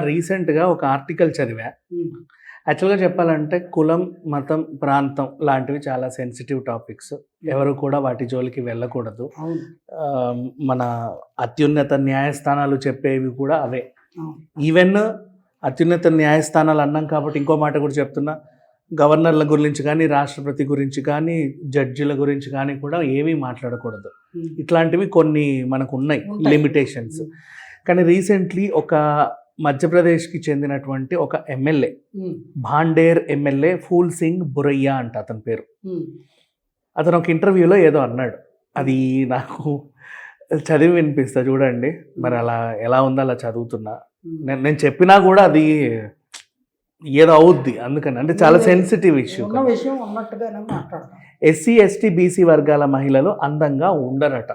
రీసెంట్గా ఒక ఆర్టికల్ చదివా. యాక్చువల్గా చెప్పాలంటే కులం, మతం, ప్రాంతం లాంటివి చాలా సెన్సిటివ్ టాపిక్స్. ఎవరు కూడా వాటి జోలికి వెళ్ళకూడదు. మన అత్యున్నత న్యాయస్థానాలు చెప్పేవి కూడా అవే. ఈవెన్ అత్యున్నత న్యాయస్థానాలు అన్నాం కాబట్టి ఇంకో మాట కూడా చెప్తున్నా, గవర్నర్ల గురించి కానీ, రాష్ట్రపతి గురించి కానీ, జడ్జిల గురించి కానీ కూడా ఏమీ మాట్లాడకూడదు. ఇట్లాంటివి కొన్ని మనకు ఉన్నాయి లిమిటేషన్స్. కానీ రీసెంట్లీ ఒక మధ్యప్రదేశ్కి చెందినటువంటి ఒక ఎమ్మెల్యే, భాండేర్ ఎమ్మెల్యే ఫూల్ సింగ్ బురయ్యా అంట అతని పేరు. అతను ఒక ఇంటర్వ్యూలో ఏదో అన్నాడు, అది నాకు చదివి వినిపిస్తా చూడండి. మరి అలా ఎలా ఉందో అలా చదువుతున్నా. నేను చెప్పినా కూడా అది ఏదో అవుద్ది, అందుకని అంటే చాలా sensitive issue. SC, ST, BC వర్గాల మహిళలు అందంగా ఉండరట.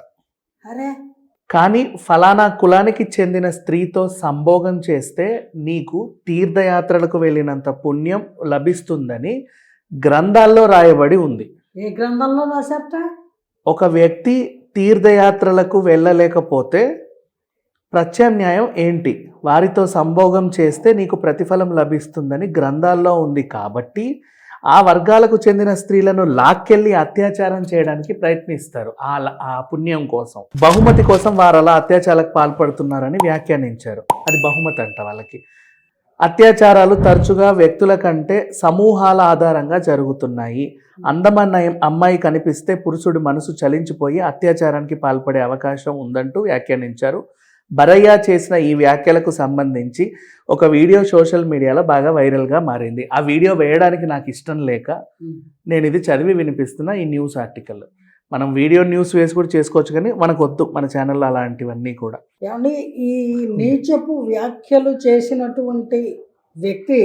కానీ ఫలానా కులానికి చెందిన స్త్రీతో సంభోగం చేస్తే నీకు తీర్థయాత్రలకు వెళ్ళినంత పుణ్యం లభిస్తుందని గ్రంథాల్లో రాయబడి ఉంది. ఏ గ్రంథంలో రాశారట? ఒక వ్యక్తి తీర్థయాత్రలకు వెళ్ళలేకపోతే ప్రత్యామ్నాయం ఏంటి? వారితో సంభోగం చేస్తే నీకు ప్రతిఫలం లభిస్తుందని గ్రంథాల్లో ఉంది. కాబట్టి ఆ వర్గాలకు చెందిన స్త్రీలను లాక్కెళ్ళి అత్యాచారం చేయడానికి ప్రయత్నిస్తారు ఆ పుణ్యం కోసం. బహుమతి కోసం వారు అలా అత్యాచారాలకు పాల్పడుతున్నారని వ్యాఖ్యానించారు. అది బహుమతి అంట వాళ్ళకి. అత్యాచారాలు తరచుగా వ్యక్తుల కంటే సమూహాల ఆధారంగా జరుగుతున్నాయి. అందమైన అమ్మాయి కనిపిస్తే పురుషుడి మనసు చలించిపోయి అత్యాచారానికి పాల్పడే అవకాశం ఉందంటూ వ్యాఖ్యానించారు. బరయ్యా చేసిన ఈ వ్యాఖ్యలకు సంబంధించి ఒక వీడియో సోషల్ మీడియాలో బాగా వైరల్గా మారింది. ఆ వీడియో వేయడానికి నాకు ఇష్టం లేక నేను ఇది చదివి వినిపిస్తున్న ఈ న్యూస్ ఆర్టికల్. మనం వీడియో న్యూస్ వేసి కూడా చేసుకోవచ్చు, కానీ మనకు వద్దు మన ఛానల్లో అలాంటివన్నీ కూడా. ఏమండి, ఈ నీచపు వ్యాఖ్యలు చేసినటువంటి వ్యక్తి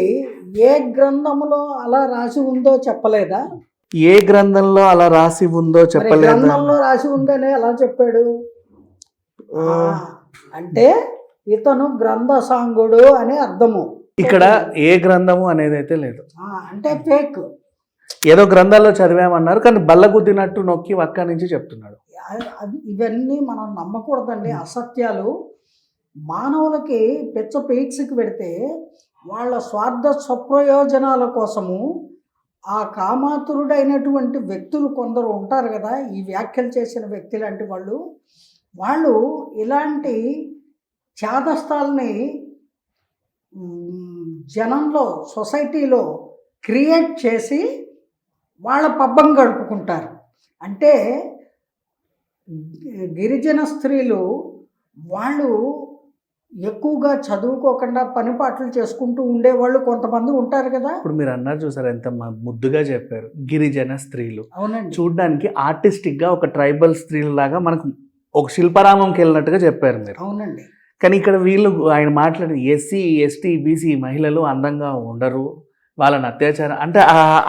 ఏ గ్రంథంలో అలా రాసి ఉందో చెప్పలేదా? ఏ గ్రంథంలో అలా రాసి ఉందో చెప్పలేదా? గ్రంథంలో రాసి ఉందనే ఎలా చెప్పాడు? అంటే ఇతను గ్రంథ సాంగుడు అని అర్థము. ఇక్కడ ఏ గ్రంథము అనేది అయితే లేదు. అంటే ఫేక్. ఏదో గ్రంథాల్లో చదివామన్నారు, కానీ బల్లగుద్దినట్టు నొక్కి ఒక్క నుంచి చెప్తున్నాడు. ఇవన్నీ మనం నమ్మకూడదండి, అసత్యాలు. మానవులకి పెచ్చ పీక్స్కి పెడితే వాళ్ళ స్వార్థ స్వప్రయోజనాల కోసము ఆ కామాతురుడైనటువంటి వ్యక్తులు కొందరు ఉంటారు కదా, ఈ వ్యాఖ్యలు చేసిన వ్యక్తి లాంటి వాళ్ళు ఇలాంటి ఛాదస్తాల్ని జనంలో, సొసైటీలో క్రియేట్ చేసి వాళ్ళ పబ్బం గడుపుకుంటారు. అంటే గిరిజన స్త్రీలు వాళ్ళు ఎక్కువగా చదువుకోకుండా పనిపాట్లు చేసుకుంటూ ఉండేవాళ్ళు కొంతమంది ఉంటారు కదా. ఇప్పుడు మీరు అన్నారు చూసారు, ఎంత ముద్దుగా చెప్పారు, గిరిజన స్త్రీలు. అవునండి, చూడడానికి ఆర్టిస్టిక్గా ఒక ట్రైబల్ స్త్రీల లాగా మనకు ఒక శిల్పరామంకి వెళ్ళినట్టుగా చెప్పారు మీరు. అవునండి, కానీ ఇక్కడ వీళ్ళు ఆయన మాట్లాడిన ఎస్సీ, ఎస్టీ, బీసీ మహిళలు అందంగా ఉండరు, వాళ్ళని అత్యాచారం అంటే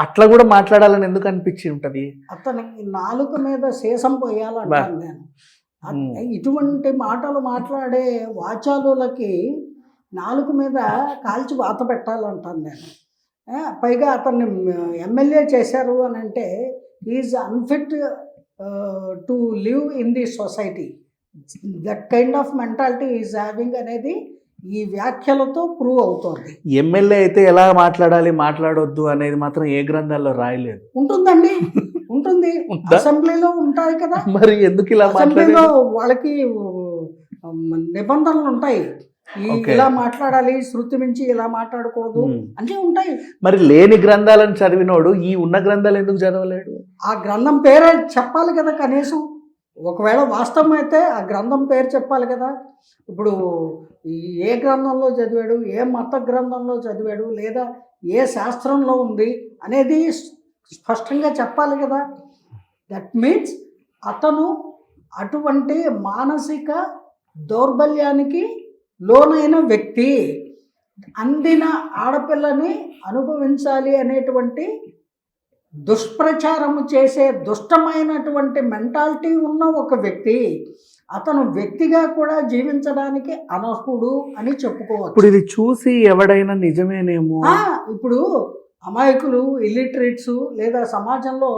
అట్లా కూడా మాట్లాడాలని ఎందుకు అనిపించి ఉంటుంది? అతనికి నాలుక మీద శేషం పోయాలంటాను నేను. ఇటువంటి మాటలు మాట్లాడే వాచాలులకి నాలుక మీద కాల్చి వాత పెట్టాలంటాను నేను. పైగా అతన్ని ఎమ్మెల్యే చేశారు అని అంటే is unfit to live in the society. That kind of mentality is having అనేది ఈ వ్యాఖ్యలతో ప్రూవ్ అవుతుంది. ఎమ్మెల్యే అయితే ఎలా మాట్లాడాలి, మాట్లాడొద్దు అనేది మాత్రం ఏ గ్రంథాల్లో రాయలేదు. ఉంటుందండి, ఉంటుంది, అసెంబ్లీలో ఉంటాయి కదా. మరి ఎందుకు ఇలా అసెంబ్లీలో వాళ్ళకి నిబంధనలు ఉంటాయి, ఇలా మాట్లాడాలి, శృతి మించి ఇలా మాట్లాడకూడదు అన్నీ ఉంటాయి. మరి లేని గ్రంథాలను చదివినోడు ఈ ఉన్న గ్రంథాలు ఎందుకు చదవలేడు? ఆ గ్రంథం పేరే చెప్పాలి కదా కనీసం. ఒకవేళ వాస్తవం అయితే ఆ గ్రంథం పేరు చెప్పాలి కదా. ఇప్పుడు ఏ గ్రంథంలో చదివాడు, ఏ మత గ్రంథంలో చదివాడు, లేదా ఏ శాస్త్రంలో ఉంది అనేది స్పష్టంగా చెప్పాలి కదా. దట్ మీన్స్ అతను అటువంటి మానసిక దౌర్బల్యానికి లోనైన వ్యక్తి. అందిన ఆడపిల్లని అనుభవించాలి అనేటువంటి దుష్ప్రచారము చేసే దుష్టమైనటువంటి మెంటాలిటీ ఉన్న ఒక వ్యక్తి. అతను వ్యక్తిగా కూడా జీవించడానికి అనర్హుడు అని చెప్పుకోవచ్చు. ఇప్పుడు ఇది చూసి ఎవడైనా నిజమేనేమో. ఇప్పుడు అమాయకులు, ఇల్లిటరేట్స్, లేదా సమాజంలో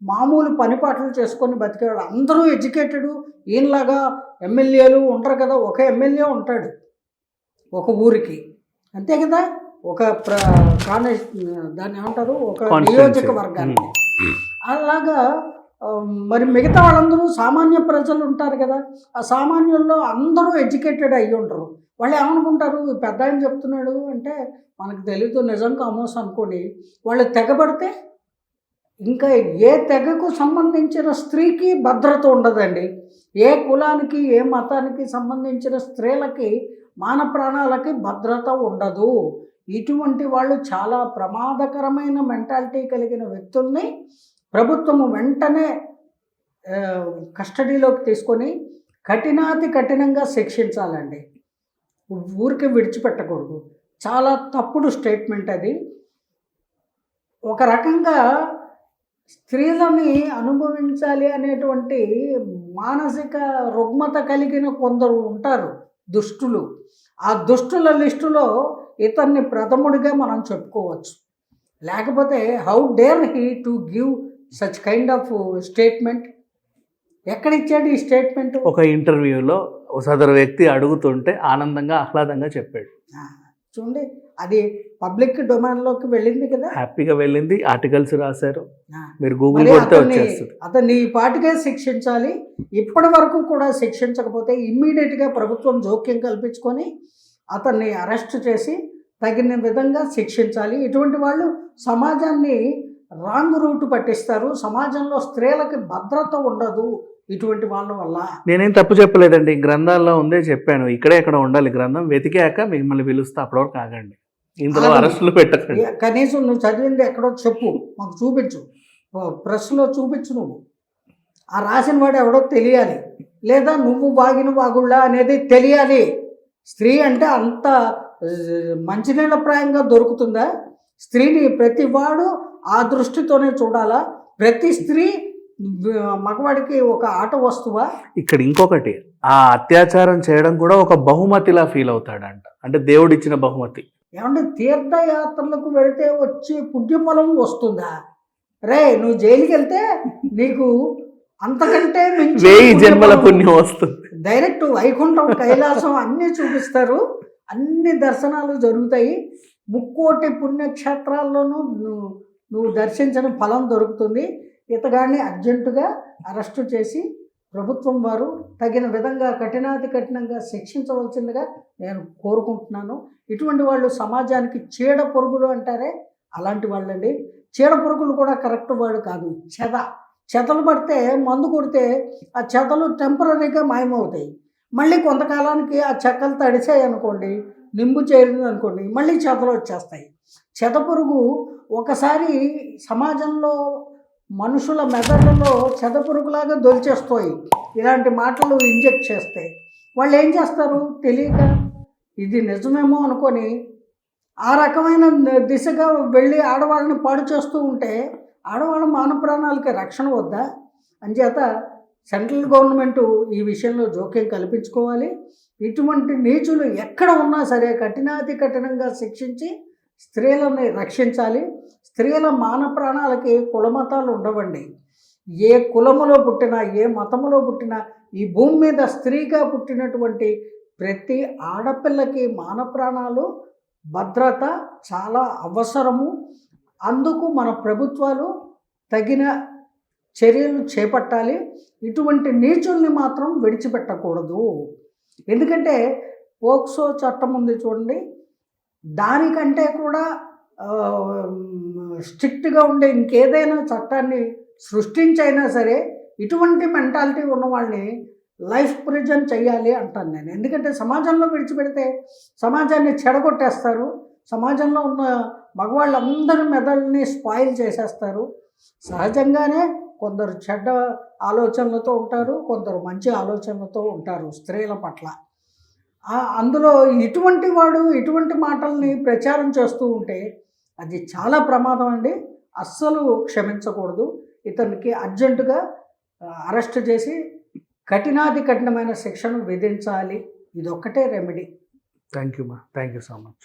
మామూలు పనిపాట్లు చేసుకొని బతికేవాడు అందరూ ఎడ్యుకేటెడ్. ఈయనలాగా ఎమ్మెల్యేలు ఉంటారు కదా, ఒక ఎమ్మెల్యే ఉంటాడు ఒక ఊరికి, అంతే కదా, ఒక దాన్ని ఏమంటారు, ఒక Constituency. నియోజకవర్గానికి. అలాగా మరి మిగతా వాళ్ళందరూ సామాన్య ప్రజలు ఉంటారు కదా, ఆ సామాన్యుల్లో అందరూ ఎడ్యుకేటెడ్ అయ్యి ఉంటారు. వాళ్ళు ఏమనుకుంటారు, ఈ పెద్ద ఆయన చెప్తున్నాడు అంటే మనకు తెలీదు, నిజంగా అమోస్ అనుకోని వాళ్ళు తెగబడితే ఇంకా ఏ తెగకు సంబంధించిన స్త్రీకి భద్రత ఉండదండి. ఏ కులానికి ఏ మతానికి సంబంధించిన స్త్రీలకి మాన ప్రాణాలకి భద్రత ఉండదు. ఇటువంటి వాళ్ళు చాలా ప్రమాదకరమైన మెంటాలిటీ కలిగిన వ్యక్తుల్ని ప్రభుత్వము వెంటనే కస్టడీలోకి తీసుకొని కఠినాతి కఠినంగా శిక్షించాలండి. ఊరికి విడిచిపెట్టకూడదు. చాలా తప్పుడు స్టేట్మెంట్ అది. ఒక రకంగా స్త్రీలని అనుభవించాలి అనేటువంటి మానసిక రుగ్మత కలిగిన కొందరు ఉంటారు దుష్టులు. ఆ దుష్టుల లిస్టులో ఇతన్ని ప్రథముడిగా మనం చెప్పుకోవచ్చు. లేకపోతే how dare he to give such kind of statement? ఎక్కడిచ్చాడు ఈ స్టేట్మెంట్? ఒక ఇంటర్వ్యూలో సదరు వ్యక్తి అడుగుతుంటే ఆనందంగా ఆహ్లాదంగా చెప్పాడు. చూడండి, అది పబ్లిక్ డొమైన్లోకి వెళ్ళింది కదా, హ్యాపీగా వెళ్ళింది. ఆర్టికల్స్ రాశారు, మీరు మరి గూగుల్ కొడితే వచ్చేస్తుంది. అతన్ని ఈ పాటికే శిక్షించాలి. ఇప్పటి వరకు కూడా శిక్షించకపోతే ఇమ్మీడియట్గా ప్రభుత్వం జోక్యం కల్పించుకొని అతన్ని అరెస్ట్ చేసి తగిన విధంగా శిక్షించాలి. ఇటువంటి వాళ్ళు సమాజాన్ని రాంగ్ రూట్ పట్టిస్తారు. సమాజంలో స్త్రీలకి భద్రత ఉండదు ఇటువంటి వాళ్ళ వల్ల. నేనేం తప్పు చెప్పలేదండి, గ్రంథాల్లో ఉందే చెప్పాను. ఇక్కడే ఎక్కడ ఉండాలి గ్రంథం, వెతికాక మిమ్మల్ని పిలుస్తా, అప్పటివరకు ఆగండి, ఇందులో అరెస్టులు పెట్టకండి. కనీసం నువ్వు చదివింది ఎక్కడో చెప్పు, మాకు చూపించు, ప్రెస్లో చూపించు. నువ్వు ఆ రాసిన వాడు ఎవడో తెలియాలి, లేదా నువ్వు వాగిన వాగుళ్ళ అనేది తెలియాలి. స్త్రీ అంటే అంత మంచినీళ్ళ ప్రాయంగా దొరుకుతుందా? స్త్రీని ప్రతి వాడు ఆ దృష్టితోనే చూడాలా? ప్రతి స్త్రీ మగవాడికి ఒక ఆట వస్తువా? ఇక్కడ ఇంకొకటి, ఆ అత్యాచారం చేయడం కూడా ఒక బహుమతిలా ఫీల్ అవుతాడంట, అంటే దేవుడిచ్చిన బహుమతి. ఏమంటే తీర్థయాత్రలకు వెళితే వచ్చే పుణ్యఫలం వస్తుందా? రే, నువ్వు జైలుకి వెళ్తే నీకు అంతకంటే మించి 1000 జన్మల పుణ్యం వస్తుంది. డైరెక్ట్ వైకుంఠం, కైలాసం అన్నీ చూపిస్తారు, అన్ని దర్శనాలు జరుగుతాయి. 3,000,000 పుణ్యక్షేత్రాల్లోనూ నువ్వు దర్శించిన ఫలం దొరుకుతుంది. ఇతగాన్ని అర్జెంటుగా అరెస్టు చేసి ప్రభుత్వం వారు తగిన విధంగా కఠినాతి కఠినంగా శిక్షించవలసిందిగా నేను కోరుకుంటున్నాను. ఇటువంటి వాళ్ళు సమాజానికి చీడ పొరుగులు అంటారే, అలాంటి వాళ్ళండి. చీడ పొరుగులు కూడా కరెక్ట్ వర్డ్ కాదు, చెదలు పడితే మందు కొడితే ఆ చెదలు టెంపరీగా మాయమవుతాయి. మళ్ళీ కొంతకాలానికి ఆ చెక్కలు తడిసాయి అనుకోండి, నింబు చేరింది అనుకోండి, మళ్ళీ చెదలు వచ్చేస్తాయి. చెద పురుగు ఒకసారి సమాజంలో మనుషుల మెదళ్ళలో చెదపురుగులాగా దొలిచేస్తాయి. ఇలాంటి మాటలు ఇంజెక్ట్ చేస్తే వాళ్ళు ఏం చేస్తారు? తెలియక ఇది నిజమేమో అనుకొని ఆ రకమైన దిశగా వెళ్ళి ఆడవాళ్ళని పాడు చేస్తూ ఉంటే ఆడవాళ్ళ మాన ప్రాణాలకి రక్షణ వద్దా? అంచేత సెంట్రల్ గవర్నమెంట్ ఈ విషయంలో జోక్యం కల్పించుకోవాలి. ఇటువంటి నీచులు ఎక్కడ ఉన్నా సరే కఠినాతి కఠినంగా శిక్షించి స్త్రీలని రక్షించాలి. స్త్రీల మాన ప్రాణాలకి కులమతాలు ఉండవండి. ఏ కులములో పుట్టినా, ఏ మతములో పుట్టినా, ఈ భూమి మీద స్త్రీగా పుట్టినటువంటి ప్రతి ఆడపిల్లకి మాన ప్రాణాలు, భద్రత చాలా అవసరము. అందుకు మన ప్రభుత్వాలు తగిన చర్యలు చేపట్టాలి. ఇటువంటి నీచుల్ని మాత్రం విడిచిపెట్టకూడదు. ఎందుకంటే పోక్సో చట్టం ఉంది చూడండి, దానికంటే కూడా స్ట్రిక్ట్గా ఉండే ఇంకేదైనా చట్టాన్ని సృష్టించైనా సరే ఇటువంటి మెంటాలిటీ ఉన్న వాళ్ళని లైఫ్ ప్రిజన్ చేయాలి అంటాను నేను. ఎందుకంటే సమాజంలో విడిచిపెడితే సమాజాన్ని చెడగొట్టేస్తారు. సమాజంలో ఉన్న మగవాళ్ళందరి మెదళ్ళని స్పాయిల్ చేసేస్తారు. సహజంగానే కొందరు చెడ్డ ఆలోచనలతో ఉంటారు, కొందరు మంచి ఆలోచనలతో ఉంటారు స్త్రీల పట్ల. అందులో ఇటువంటి వాడు ఇటువంటి మాటల్ని ప్రచారం చేస్తూ ఉంటే అది చాలా ప్రమాదం అండి. అస్సలు క్షమించకూడదు. ఇతనికి అర్జెంటుగా అరెస్ట్ చేసి కఠినాతి కఠినమైన శిక్షను విధించాలి. ఇదొక్కటే remedy. Thank you so much.